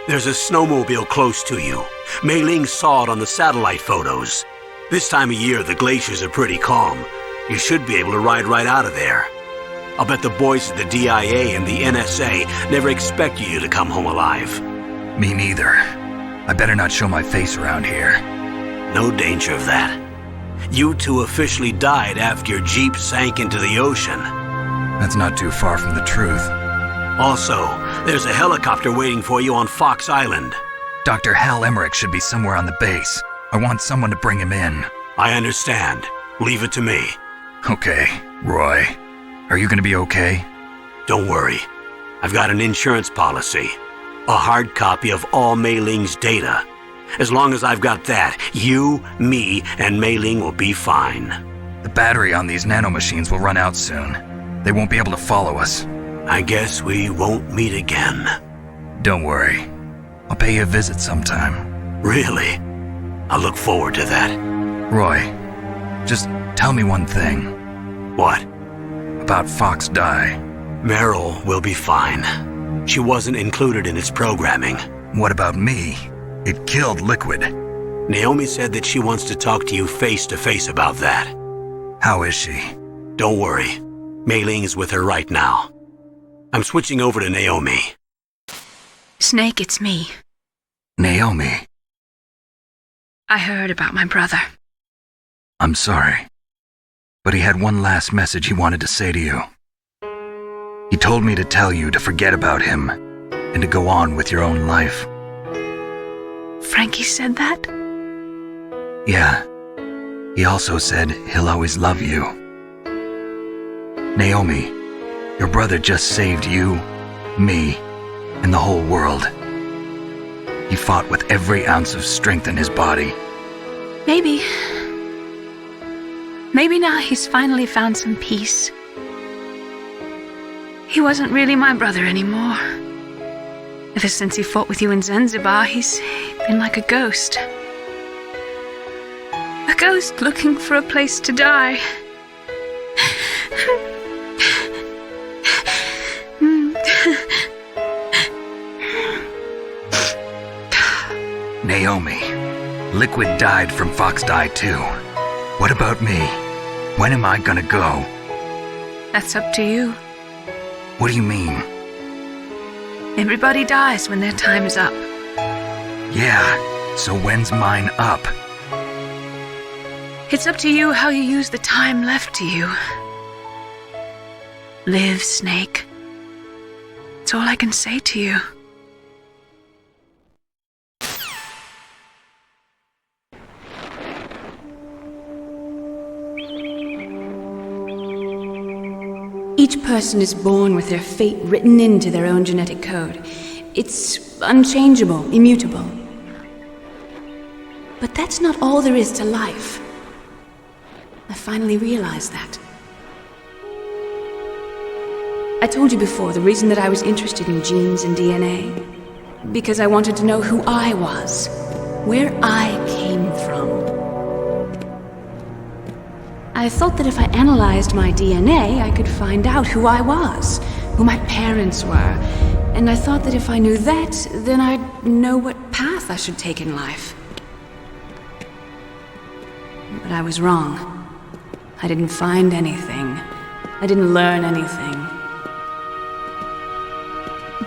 There's a snowmobile close to you. Mei Ling saw it on the satellite photos. This time of year, the glaciers are pretty calm. You should be able to ride right out of there. I'll bet the boys at the DIA and the NSA never expect you to come home alive. Me neither. I better not show my face around here. No danger of that. You two officially died after your Jeep sank into the ocean. That's not too far from the truth. Also, there's a helicopter waiting for you on Fox Island. Dr. Hal Emmerich should be somewhere on the base. I want someone to bring him in. I understand. Leave it to me. Okay, Roy. Are you gonna be okay? Don't worry. I've got an insurance policy. A hard copy of all Mei Ling's data. As long as I've got that, you, me, and Mei Ling will be fine. The battery on these nanomachines will run out soon. They won't be able to follow us. I guess we won't meet again. Don't worry. I'll pay you a visit sometime. Really? I look forward to that. Roy, just tell me one thing. What? About Fox Die. Meryl will be fine. She wasn't included in its programming. What about me? It killed Liquid. Naomi said that she wants to talk to you face to face about that. How is she? Don't worry. Mei Ling is with her right now. I'm switching over to Naomi. Snake, it's me. Naomi. I heard about my brother. I'm sorry. But he had one last message he wanted to say to you. He told me to tell you to forget about him and to go on with your own life. Frankie said that? Yeah. He also said he'll always love you. Naomi, your brother just saved you, me, and the whole world. He fought with every ounce of strength in his body. Maybe. Maybe now he's finally found some peace. He wasn't really my brother anymore. Ever since he fought with you in Zanzibar, he's been like a ghost. A ghost looking for a place to die. Naomi, Liquid died from Fox Die too. What about me? When am I gonna go? That's up to you. What do you mean? Everybody dies when their time is up. Yeah, so when's mine up? It's up to you how you use the time left to you. Live, Snake. It's all I can say to you. Each person is born with their fate written into their own genetic code. It's unchangeable, immutable. But that's not all there is to life. I finally realized that. I told you before the reason that I was interested in genes and DNA. Because I wanted to know who I was, where I came from. I thought that if I analyzed my DNA, I could find out who I was, who my parents were, and I thought that if I knew that, then I'd know what path I should take in life. But I was wrong. I didn't find anything. I didn't learn anything.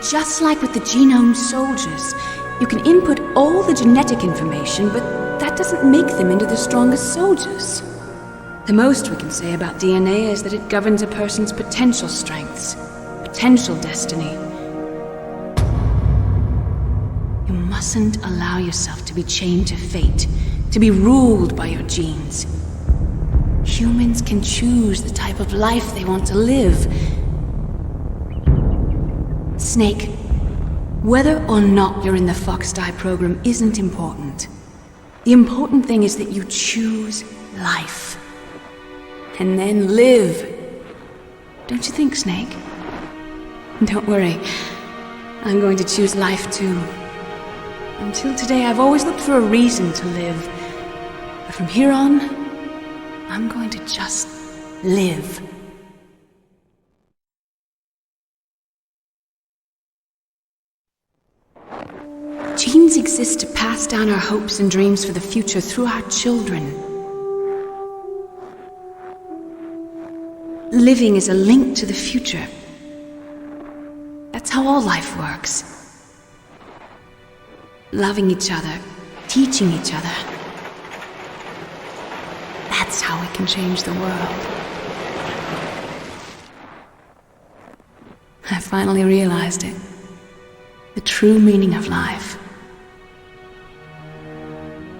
Just like with the genome soldiers, you can input all the genetic information, but that doesn't make them into the strongest soldiers. The most we can say about DNA is that it governs a person's potential strengths, potential destiny. You mustn't allow yourself to be chained to fate, to be ruled by your genes. Humans can choose the type of life they want to live. Snake, whether or not you're in the Fox Die program isn't important. The important thing is that you choose life. And then live. Don't you think, Snake? Don't worry. I'm going to choose life too. Until today, I've always looked for a reason to live. But from here on, I'm going to just live. Genes exist to pass down our hopes and dreams for the future through our children. Living is a link to the future. That's how all life works. Loving each other, teaching each other. That's how we can change the world. I finally realized it. The true meaning of life.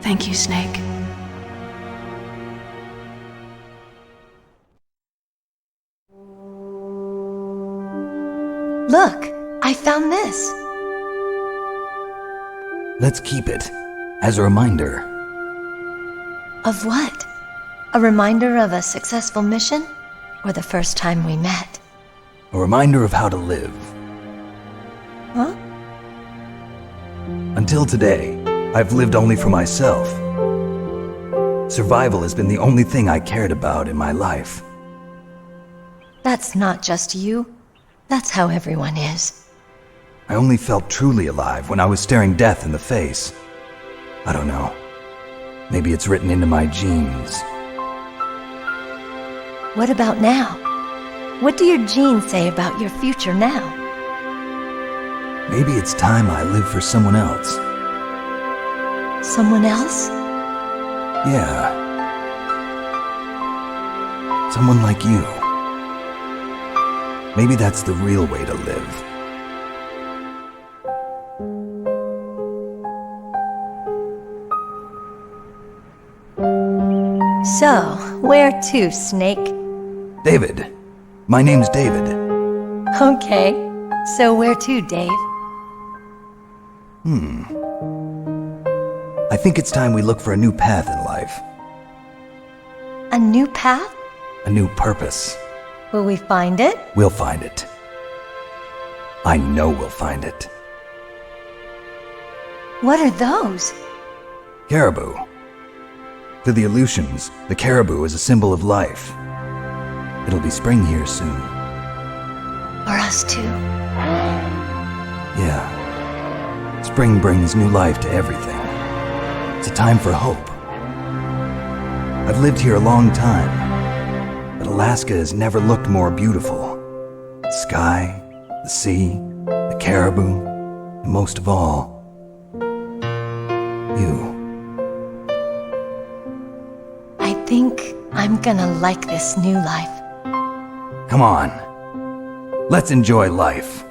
Thank you, Snake. Look, I found this. Let's keep it as a reminder. Of what? A reminder of a successful mission? Or the first time we met? A reminder of how to live. Huh? Until today, I've lived only for myself. Survival has been the only thing I cared about in my life. That's not just you. That's how everyone is. I only felt truly alive when I was staring death in the face. I don't know. Maybe it's written into my genes. What about now? What do your genes say about your future now? Maybe it's time I live for someone else. Someone else? Yeah. Someone like you. Maybe that's the real way to live. So, where to, Snake? David. My name's David. Okay. So where to, Dave? I think it's time we look for a new path in life. A new path? A new purpose. Will we find it? We'll find it. I know we'll find it. What are those? Caribou. To the Aleutians, the caribou is a symbol of life. It'll be spring here soon. For us too. Yeah. Spring brings new life to everything. It's a time for hope. I've lived here a long time, but Alaska has never looked more beautiful. The sky, the sea, the caribou, and most of all, you. I think I'm gonna like this new life. Come on. Let's enjoy life.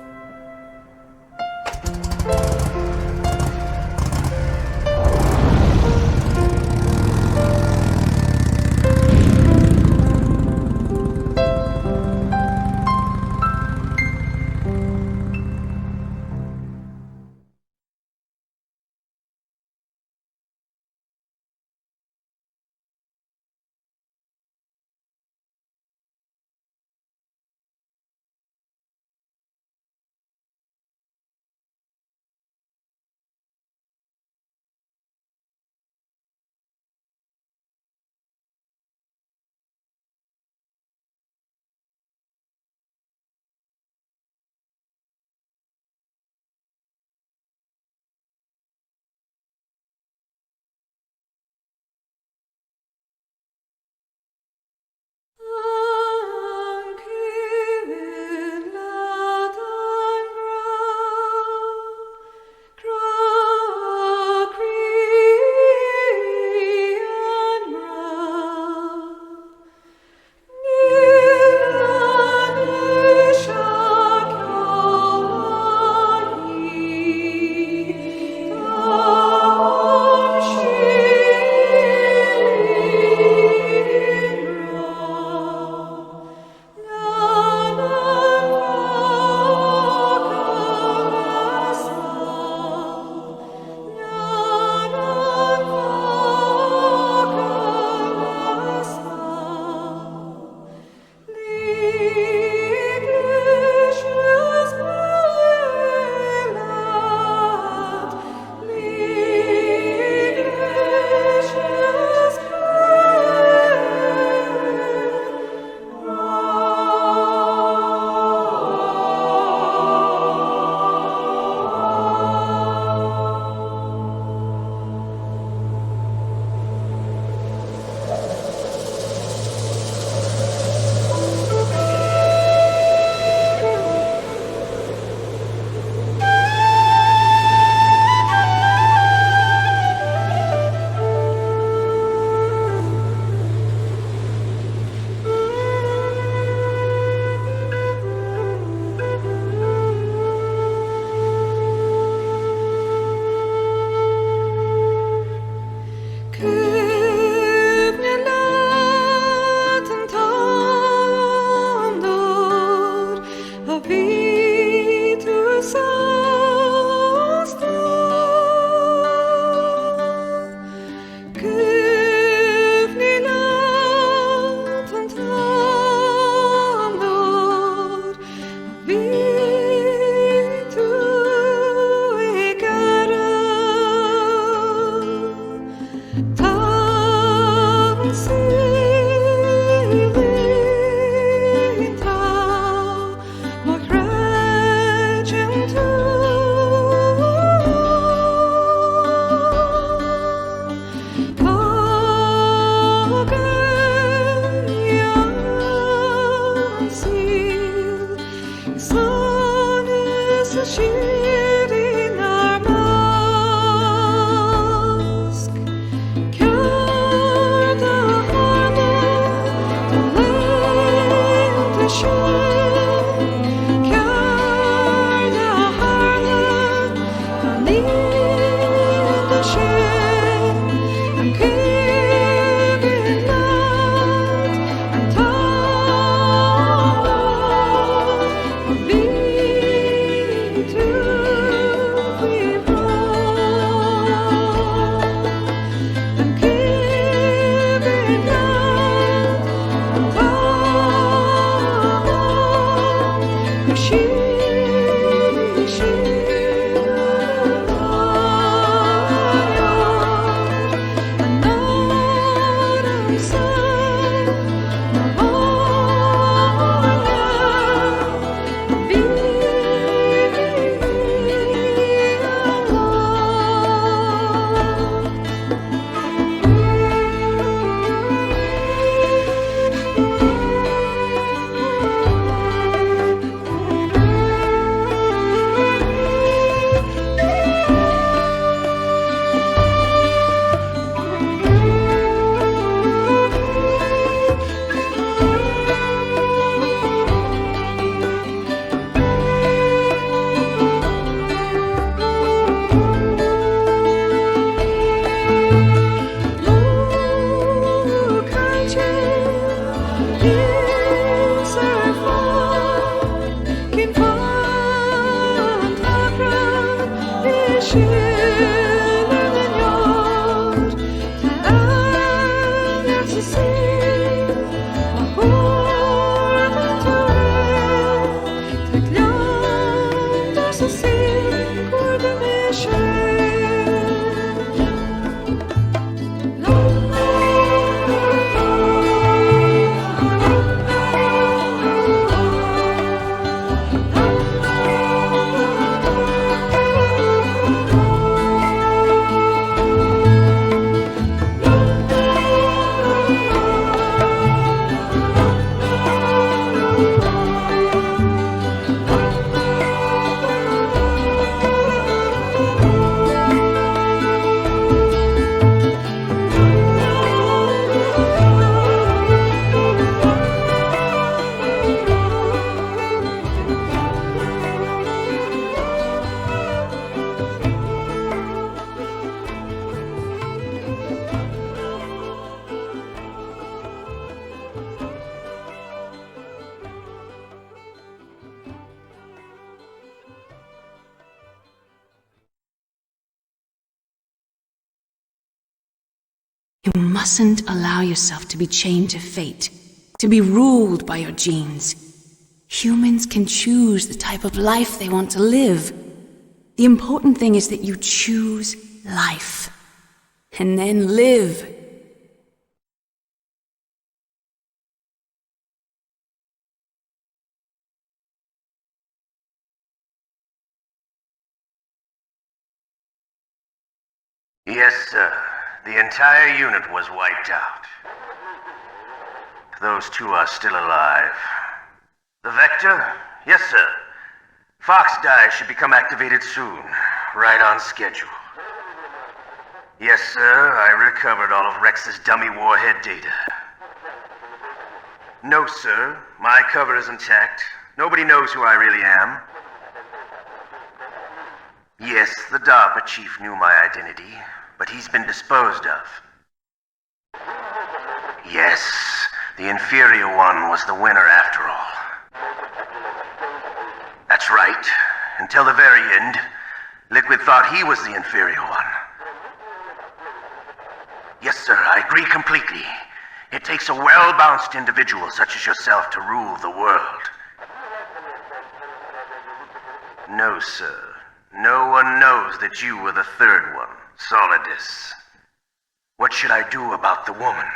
You mustn't allow yourself to be chained to fate, to be ruled by your genes. Humans can choose the type of life they want to live. The important thing is that you choose life. And then live. Yes, sir. The entire unit was wiped out. Those two are still alive. The Vector? Yes, sir. Fox Die should become activated soon. Right on schedule. Yes, sir. I recovered all of Rex's dummy warhead data. No, sir. My cover is intact. Nobody knows who I really am. Yes, the DARPA chief knew my identity, but he's been disposed of. Yes, the inferior one was the winner after all. That's right. Until the very end, Liquid thought he was the inferior one. Yes, sir, I agree completely. It takes a well-balanced individual such as yourself to rule the world. No, sir. No one knows that you were the third one, Solidus. What should I do about the woman?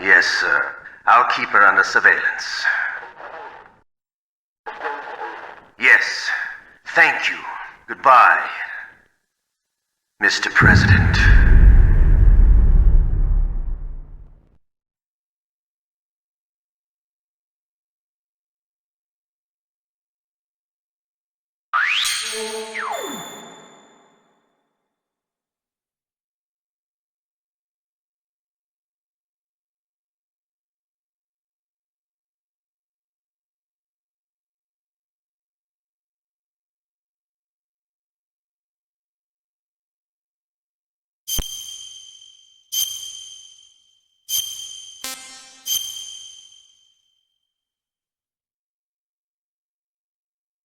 Yes, sir. I'll keep her under surveillance. Yes. Thank you. Goodbye, Mr. President.